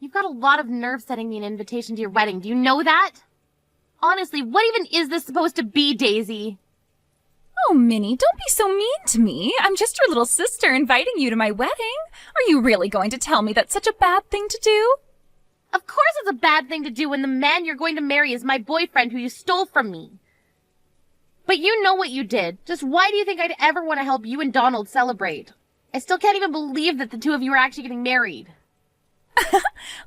You've got a lot of nerve sending me an invitation to your wedding. Do you know that? Honestly, what even is this supposed to be, Daisy? Oh, Minnie, don't be so mean to me. I'm just your little sister inviting you to my wedding. Are you really going to tell me that's such a bad thing to do? Of course it's a bad thing to do when the man you're going to marry is my boyfriend who you stole from me. But you know what you did. Just why do you think I'd ever want to help you and Donald celebrate? I still can't even believe that the two of you are actually getting married.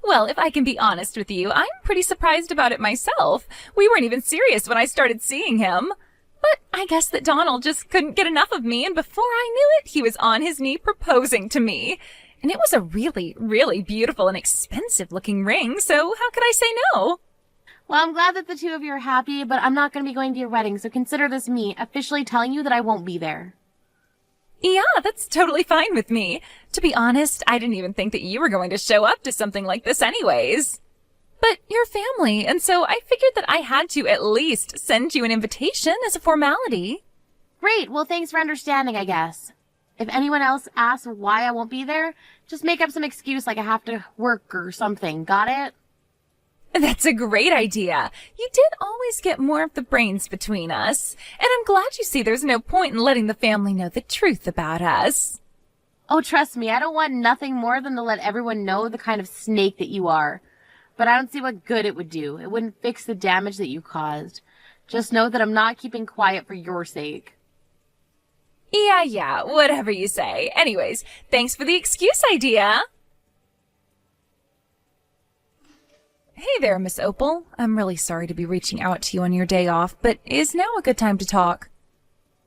Well, if I can be honest with you, I'm pretty surprised about it myself. We weren't even serious when I started seeing him. But I guess that Donald just couldn't get enough of me, and before I knew it, he was on his knee proposing to me. And it was a really, really beautiful and expensive-looking ring, so how could I say no? Well, I'm glad that the two of you are happy, but I'm not going to be going to your wedding, so consider this me officially telling you that I won't be there. Yeah, that's totally fine with me. To be honest, I didn't even think that you were going to show up to something like this anyways. But you're family, and so I figured that I had to at least send you an invitation as a formality. Great, well thanks for understanding, I guess. If anyone else asks why I won't be there, just make up some excuse like I have to work or something, got it? That's a great idea. You did always get more of the brains between us, and I'm glad you see there's no point in letting the family know the truth about us. Oh, trust me, I don't want nothing more than to let everyone know the kind of snake that you are. But I don't see what good it would do. It wouldn't fix the damage that you caused. Just know that I'm not keeping quiet for your sake. Yeah, whatever you say. Anyways, thanks for the excuse idea. Hey there, Miss Opal. I'm really sorry to be reaching out to you on your day off, but is now a good time to talk?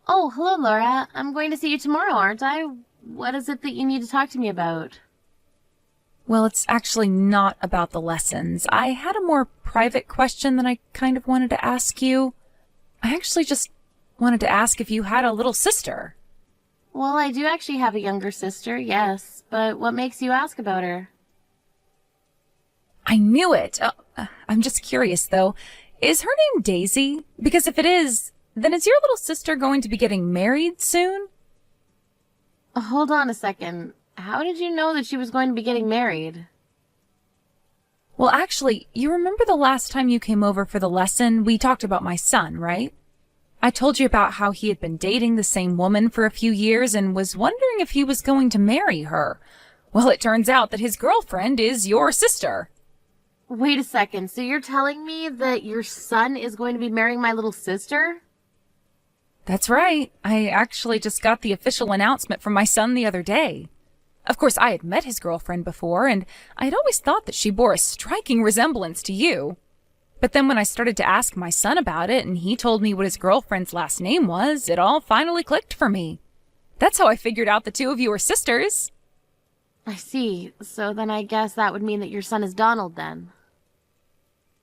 Oh, hello, Laura. I'm going to see you tomorrow, aren't I? What is it that you need to talk to me about? Well, it's actually not about the lessons. I had a more private question that I kind of wanted to ask you. I actually just wanted to ask if you had a little sister. Well, I do actually have a younger sister, yes. But what makes you ask about her? I knew it. I'm just curious, though. Is her name Daisy? Because if it is, then is your little sister going to be getting married soon? Hold on a second. How did you know that she was going to be getting married? Well, actually, you remember the last time you came over for the lesson, we talked about my son, right? I told you about how he had been dating the same woman for a few years and was wondering if he was going to marry her. Well, it turns out that his girlfriend is your sister. Wait a second, so you're telling me that your son is going to be marrying my little sister? That's right. I actually just got the official announcement from my son the other day. Of course, I had met his girlfriend before, and I had always thought that she bore a striking resemblance to you. But then when I started to ask my son about it, and he told me what his girlfriend's last name was, it all finally clicked for me. That's how I figured out the two of you were sisters. I see. So then I guess that would mean that your son is Donald, then.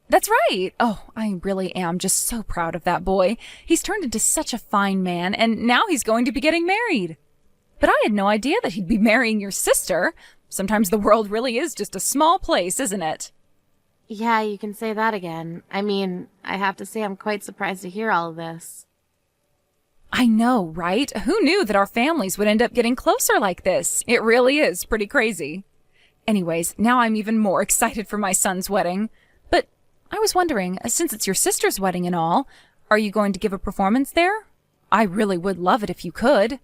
That's right. Oh, I really am just so proud of that boy. He's turned into such a fine man, and now he's going to be getting married. But I had no idea that he'd be marrying your sister. Sometimes the world really is just a small place, isn't it? Yeah, you can say that again. I mean, I have to say I'm quite surprised to hear all of this. I know, right? Who knew that our families would end up getting closer like this? It really is pretty crazy. Anyways, now I'm even more excited for my son's wedding. But I was wondering, since it's your sister's wedding and all, are you going to give a performance there? I really would love it if you could.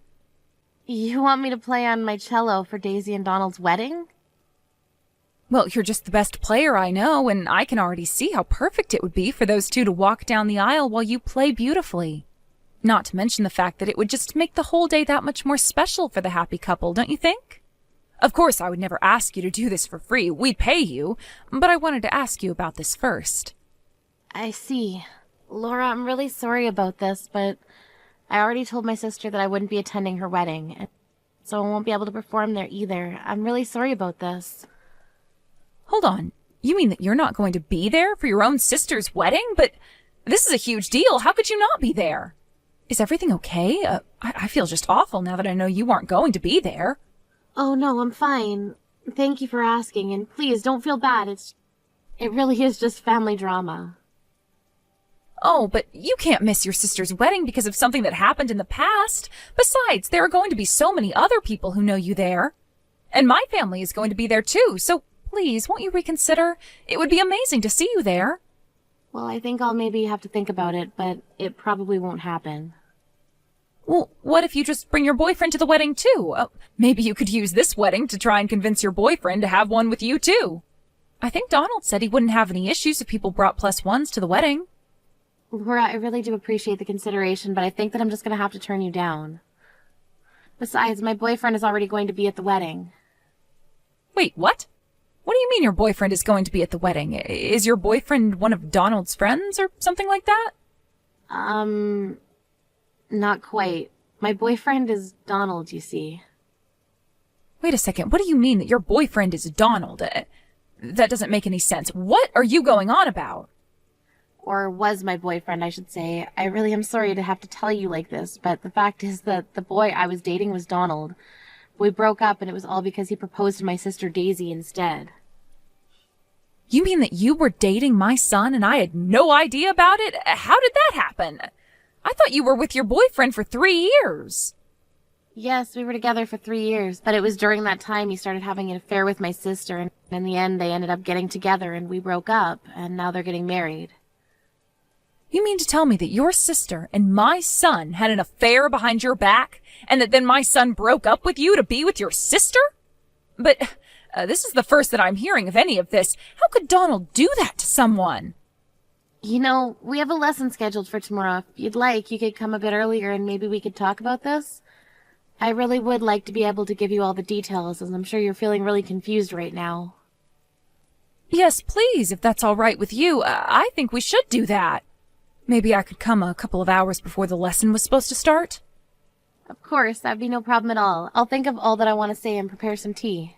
You want me to play on my cello for Daisy and Donald's wedding? Well, you're just the best player I know, and I can already see how perfect it would be for those two to walk down the aisle while you play beautifully. Not to mention the fact that it would just make the whole day that much more special for the happy couple, don't you think? Of course, I would never ask you to do this for free. We'd pay you, but I wanted to ask you about this first. I see. Laura, I'm really sorry about this, but I already told my sister that I wouldn't be attending her wedding, so I won't be able to perform there either. I'm really sorry about this. Hold on. You mean that you're not going to be there for your own sister's wedding? But this is a huge deal. How could you not be there? Is everything okay? I feel just awful now that I know you aren't going to be there. Oh, no, I'm fine. Thank you for asking, and please don't feel bad. It really is just family drama. Oh, but you can't miss your sister's wedding because of something that happened in the past. Besides, there are going to be so many other people who know you there. And my family is going to be there too, so Please, won't you reconsider? It would be amazing to see you there. Well, I think I'll maybe have to think about it, but it probably won't happen. Well, what if you just bring your boyfriend to the wedding too? Maybe you could use this wedding to try and convince your boyfriend to have one with you too. I think Donald said he wouldn't have any issues if people brought +1s to the wedding. Laura, I really do appreciate the consideration, but I think that I'm just going to have to turn you down. Besides, my boyfriend is already going to be at the wedding. Wait, what? What do you mean your boyfriend is going to be at the wedding? Is your boyfriend one of Donald's friends or something like that? Not quite. My boyfriend is Donald, you see. Wait a second, what do you mean that your boyfriend is Donald? That doesn't make any sense. What are you going on about? Or was my boyfriend, I should say. I really am sorry to have to tell you like this, but the fact is that the boy I was dating was Donald. We broke up, and it was all because he proposed to my sister Daisy instead. You mean that you were dating my son and I had no idea about it? How did that happen? I thought you were with your boyfriend for 3 years. Yes, we were together for 3 years, but it was during that time he started having an affair with my sister, and in the end they ended up getting together and we broke up, and now they're getting married. You mean to tell me that your sister and my son had an affair behind your back, and that then my son broke up with you to be with your sister? But this is the first that I'm hearing of any of this. How could Donald do that to someone? You know, we have a lesson scheduled for tomorrow. If you'd like, you could come a bit earlier and maybe we could talk about this. I really would like to be able to give you all the details, as I'm sure you're feeling really confused right now. Yes, please, if that's all right with you. I think we should do that. Maybe I could come a couple of hours before the lesson was supposed to start. Of course, that'd be no problem at all. I'll think of all that I want to say and prepare some tea.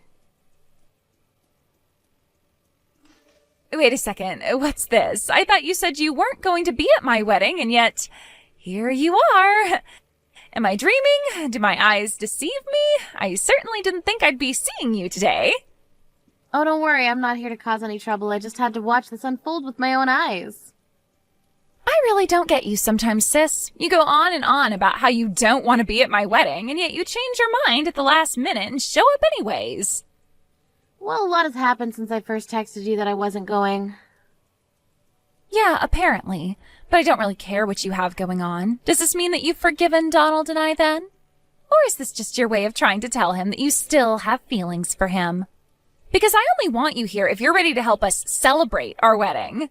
Wait a second, what's this? I thought you said you weren't going to be at my wedding, and yet here you are. Am I dreaming? Do my eyes deceive me? I certainly didn't think I'd be seeing you today. Oh, don't worry, I'm not here to cause any trouble. I just had to watch this unfold with my own eyes. I really don't get you sometimes, sis. You go on and on about how you don't want to be at my wedding, and yet you change your mind at the last minute and show up anyways. Well, a lot has happened since I first texted you that I wasn't going. Yeah, apparently. But I don't really care what you have going on. Does this mean that you've forgiven Donald and I then? Or is this just your way of trying to tell him that you still have feelings for him? Because I only want you here if you're ready to help us celebrate our wedding.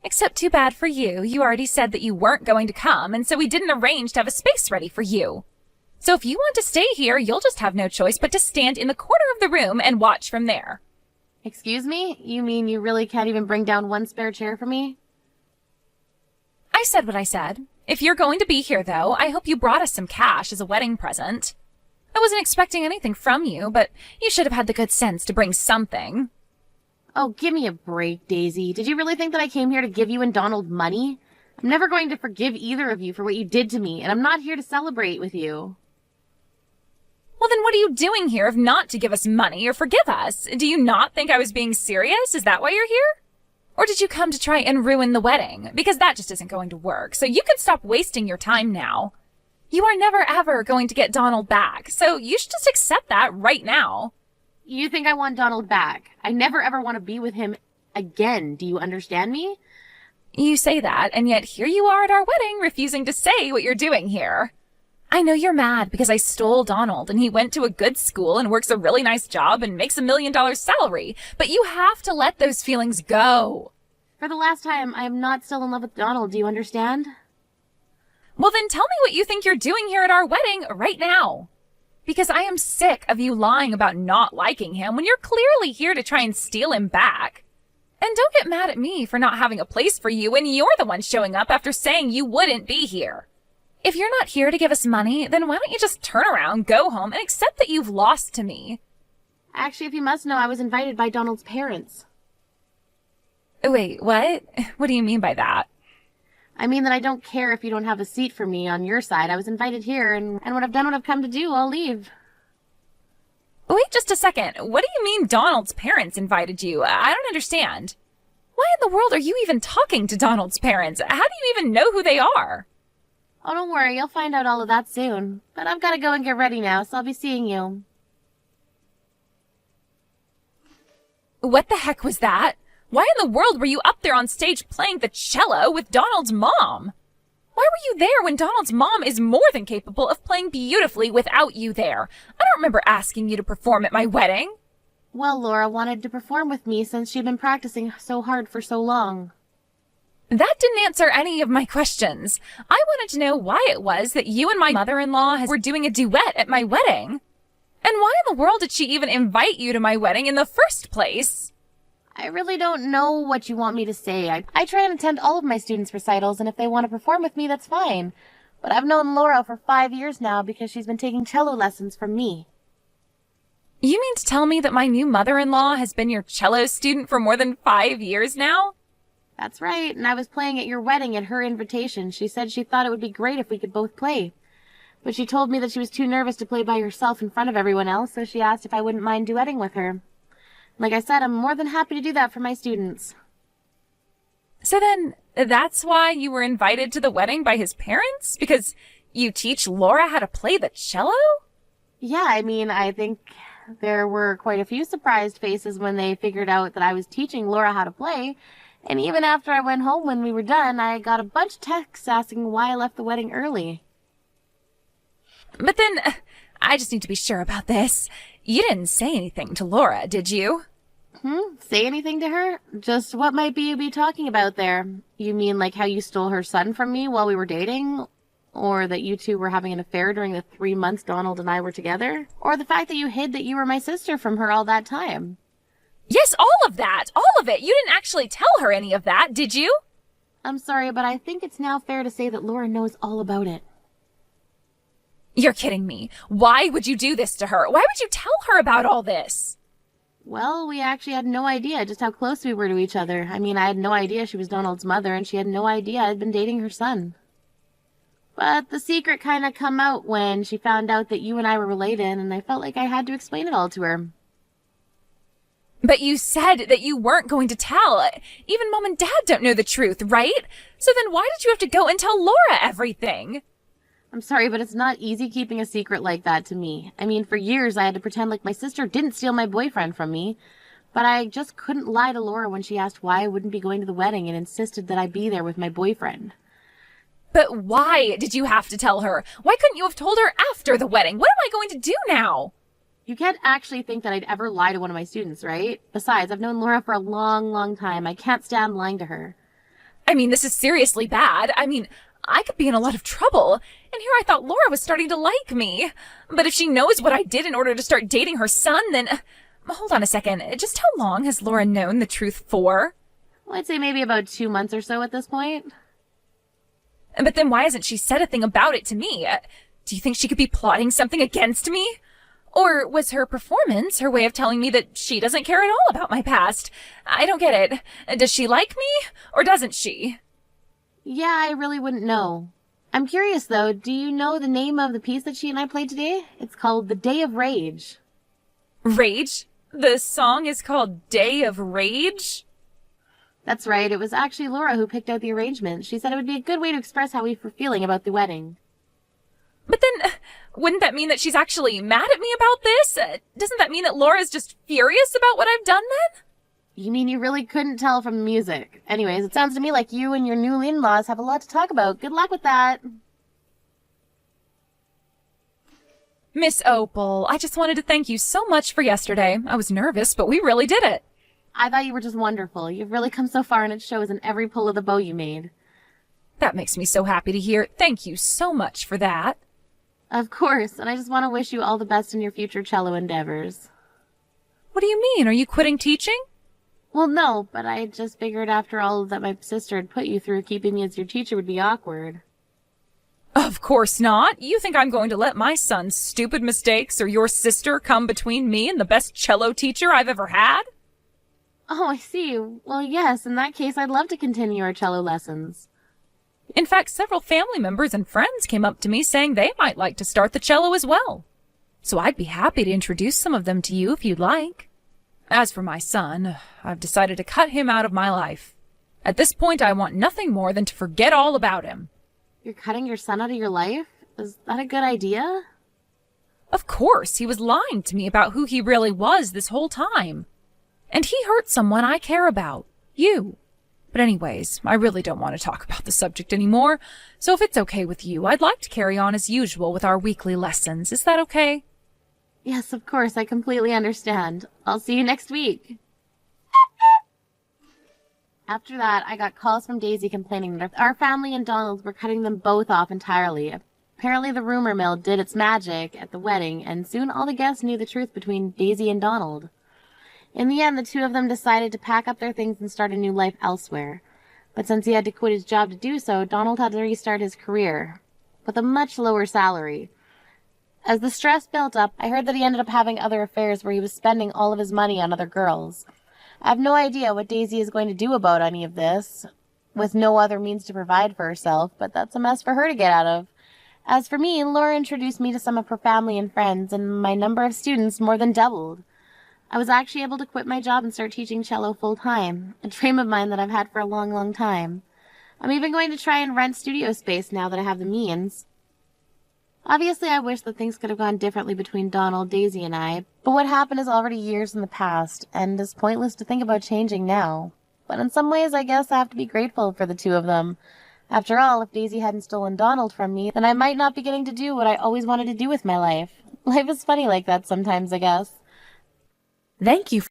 Except too bad for you. You already said that you weren't going to come, and so we didn't arrange to have a space ready for you. So if you want to stay here, you'll just have no choice but to stand in the corner of the room and watch from there. Excuse me? You mean you really can't even bring down one spare chair for me? I said what I said. If you're going to be here, though, I hope you brought us some cash as a wedding present. I wasn't expecting anything from you, but you should have had the good sense to bring something. Oh, give me a break, Daisy. Did you really think that I came here to give you and Donald money? I'm never going to forgive either of you for what you did to me, and I'm not here to celebrate with you. Well, then what are you doing here if not to give us money or forgive us? Do you not think I was being serious? Is that why you're here? Or did you come to try and ruin the wedding? Because that just isn't going to work, so you can stop wasting your time now. You are never ever going to get Donald back, so you should just accept that right now. You think I want Donald back? I never ever want to be with him again. Do you understand me? You say that, and yet here you are at our wedding refusing to say what you're doing here. I know you're mad because I stole Donald and he went to a good school and works a really nice job and makes $1 million salary, but you have to let those feelings go. For the last time, I am not still in love with Donald. Do you understand? Well, then tell me what you think you're doing here at our wedding right now. Because I am sick of you lying about not liking him when you're clearly here to try and steal him back. And don't get mad at me for not having a place for you when you're the one showing up after saying you wouldn't be here. If you're not here to give us money, then why don't you just turn around, go home, and accept that you've lost to me? Actually, if you must know, I was invited by Donald's parents. Wait, what? What do you mean by that? I mean that I don't care if you don't have a seat for me on your side. I was invited here, and when I've done what I've come to do, I'll leave. Wait just a second. What do you mean Donald's parents invited you? I don't understand. Why in the world are you even talking to Donald's parents? How do you even know who they are? Oh, don't worry. You'll find out all of that soon. But I've got to go and get ready now, so I'll be seeing you. What the heck was that? Why in the world were you up there on stage playing the cello with Donald's mom? Why were you there when Donald's mom is more than capable of playing beautifully without you there? I don't remember asking you to perform at my wedding. Well, Laura wanted to perform with me since she'd been practicing so hard for so long. That didn't answer any of my questions. I wanted to know why it was that you and my mother-in-law were doing a duet at my wedding. And why in the world did she even invite you to my wedding in the first place? I really don't know what you want me to say. I try and attend all of my students' recitals, and if they want to perform with me, that's fine. But I've known Laura for 5 years now because she's been taking cello lessons from me. You mean to tell me that my new mother-in-law has been your cello student for more than 5 years now? That's right, and I was playing at your wedding at her invitation. She said she thought it would be great if we could both play. But she told me that she was too nervous to play by herself in front of everyone else, so she asked if I wouldn't mind duetting with her. Like I said, I'm more than happy to do that for my students. So then, that's why you were invited to the wedding by his parents? Because you teach Laura how to play the cello? Yeah, I think there were quite a few surprised faces when they figured out that I was teaching Laura how to play. And even after I went home when we were done, I got a bunch of texts asking why I left the wedding early. But then, I just need to be sure about this. You didn't say anything to Laura, did you? Say anything to her? Just what might you be talking about there? You mean like how you stole her son from me while we were dating? Or that you two were having an affair during the 3 months Donald and I were together? Or the fact that you hid that you were my sister from her all that time? Yes, all of that! All of it! You didn't actually tell her any of that, did you? I'm sorry, but I think it's now fair to say that Laura knows all about it. You're kidding me. Why would you do this to her? Why would you tell her about all this? Well, we actually had no idea just how close we were to each other. I had no idea she was Donald's mother, and she had no idea I'd been dating her son. But the secret kind of come out when she found out that you and I were related, and I felt like I had to explain it all to her. But you said that you weren't going to tell. Even Mom and Dad don't know the truth, right? So then why did you have to go and tell Laura everything? I'm sorry, but it's not easy keeping a secret like that to me. For years I had to pretend like my sister didn't steal my boyfriend from me. But I just couldn't lie to Laura when she asked why I wouldn't be going to the wedding and insisted that I be there with my boyfriend. But why did you have to tell her? Why couldn't you have told her after the wedding? What am I going to do now? You can't actually think that I'd ever lie to one of my students, right? Besides, I've known Laura for a long, long time. I can't stand lying to her. This is seriously bad. I could be in a lot of trouble. And here I thought Laura was starting to like me. But if she knows what I did in order to start dating her son, then... Hold on a second. Just how long has Laura known the truth for? Well, I'd say maybe about 2 months or so at this point. But then why hasn't she said a thing about it to me? Do you think she could be plotting something against me? Or was her performance her way of telling me that she doesn't care at all about my past? I don't get it. Does she like me, or doesn't she? Yeah, I really wouldn't know. I'm curious, though. Do you know the name of the piece that she and I played today? It's called The Day of Rage. Rage? The song is called Day of Rage? That's right. It was actually Laura who picked out the arrangement. She said it would be a good way to express how we were feeling about the wedding. But then, wouldn't that mean that she's actually mad at me about this? Doesn't that mean that Laura's just furious about what I've done then? You mean you really couldn't tell from the music? Anyways, it sounds to me like you and your new in-laws have a lot to talk about. Good luck with that. Miss Opal, I just wanted to thank you so much for yesterday. I was nervous, but we really did it. I thought you were just wonderful. You've really come so far, and it shows in every pull of the bow you made. That makes me so happy to hear. Thank you so much for that. Of course, and I just want to wish you all the best in your future cello endeavors. What do you mean? Are you quitting teaching? Well, no, but I just figured after all that my sister had put you through, keeping me as your teacher would be awkward. Of course not. You think I'm going to let my son's stupid mistakes or your sister come between me and the best cello teacher I've ever had? Oh, I see. Well, yes, in that case, I'd love to continue our cello lessons. In fact, several family members and friends came up to me saying they might like to start the cello as well. So I'd be happy to introduce some of them to you if you'd like. As for my son, I've decided to cut him out of my life. At this point, I want nothing more than to forget all about him. You're cutting your son out of your life? Is that a good idea? Of course, he was lying to me about who he really was this whole time. And he hurt someone I care about. You. But anyways, I really don't want to talk about the subject anymore, so if it's okay with you, I'd like to carry on as usual with our weekly lessons. Is that okay? Yes, of course, I completely understand. I'll see you next week. After that, I got calls from Daisy complaining that our family and Donald were cutting them both off entirely. Apparently the rumor mill did its magic at the wedding, and soon all the guests knew the truth between Daisy and Donald. In the end, the two of them decided to pack up their things and start a new life elsewhere. But since he had to quit his job to do so, Donald had to restart his career, with a much lower salary. As the stress built up, I heard that he ended up having other affairs where he was spending all of his money on other girls. I have no idea what Daisy is going to do about any of this, with no other means to provide for herself, but that's a mess for her to get out of. As for me, Laura introduced me to some of her family and friends, and my number of students more than doubled. I was actually able to quit my job and start teaching cello full-time, a dream of mine that I've had for a long, long time. I'm even going to try and rent studio space now that I have the means. Obviously, I wish that things could have gone differently between Donald, Daisy, and I, but what happened is already years in the past, and is pointless to think about changing now. But in some ways, I guess I have to be grateful for the two of them. After all, if Daisy hadn't stolen Donald from me, then I might not be getting to do what I always wanted to do with my life. Life is funny like that sometimes, I guess. Thank you